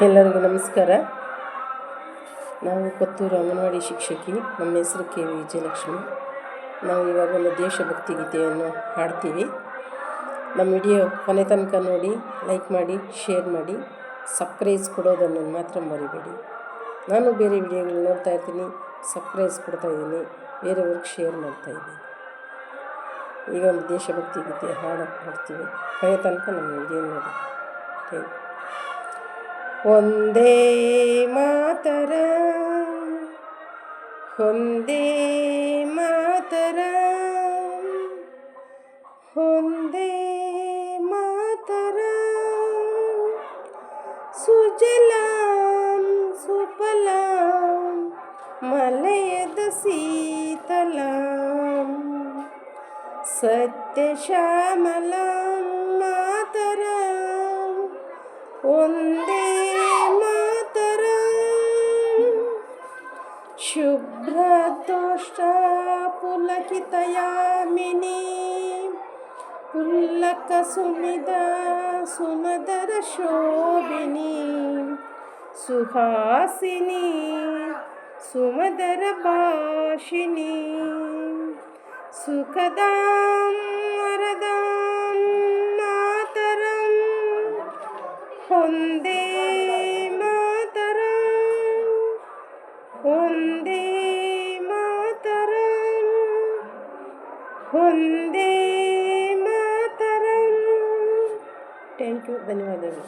ಎಲ್ಲರಿಗೂ ನಮಸ್ಕಾರ. ನಾವು ಕೊತ್ತೂರು ಅಂಗನವಾಡಿ ಶಿಕ್ಷಕಿ. ನಮ್ಮ ಹೆಸರು ಕೆ ವಿಜಯಲಕ್ಷ್ಮಿ. ನಾವು ಇವಾಗ ಒಂದು ದೇಶಭಕ್ತಿ ಗೀತೆಯನ್ನು ಹಾಡ್ತೀವಿ. ನಮ್ಮ ವಿಡಿಯೋ ಕೊನೆ ತನಕ ನೋಡಿ, ಲೈಕ್ ಮಾಡಿ, ಶೇರ್ ಮಾಡಿ, ಸಬ್ಸ್ಕ್ರೈಬ್ ಕೊಡೋದನ್ನು ಮಾತ್ರ ಮರಿಬೇಡಿ. ನಾನು ಬೇರೆ ವಿಡಿಯೋಗಳು ನೋಡ್ತಾ ಇರ್ತೀನಿ, ಸಬ್ಸ್ಕ್ರೈಬ್ ಕೊಡ್ತಾಯಿದ್ದೀನಿ, ಬೇರೆಯವ್ರಿಗೆ ಶೇರ್ ಮಾಡ್ತಾಯಿದ್ದೀನಿ. ಈಗ ಒಂದು ದೇಶಭಕ್ತಿ ಗೀತೆ ಹಾಡ್ತೀವಿ. ಕೊನೆ ತನಕ ನಮ್ಮ ವಿಡಿಯೋ ನೋಡಿ. Thank you. ಒಂದೇ ಮಾತರ, ಒಂದೇ ಮಾತರ, ಒಂದೇ ಮಾತರ, ಸುಜಲಾಂ ಸುಫಲಾಂ ಮಲಯದ ಶೀತಲಾಂ ಸತ್ಯಶ್ಯಾಮಲಾಂ ಮಾತರಂ ಒಂದೇ ಮಾತರ, ಶುಭ್ರದೋಷ್ಟ ಪುಲಕಿತಯಾಮಿನಿ ಪುಲ್ಲಕ ಸುಮಿದ ಸುಮಧರ ಶೋಭಿನಿ ಸುಹಾಸಿನಿ ಸುಮಧರ ಭಾಷಿಣಿ ಸುಖದಾಂ ವರದಾಂ ಮಾತರಂ ಒಂದೇ ಮಾತರಂ, ಒಂದೇ ಮಾತರಂ, ಒಂದೇ ಮಾತರಂ. Thank you. ಧನ್ಯವಾದಗಳು.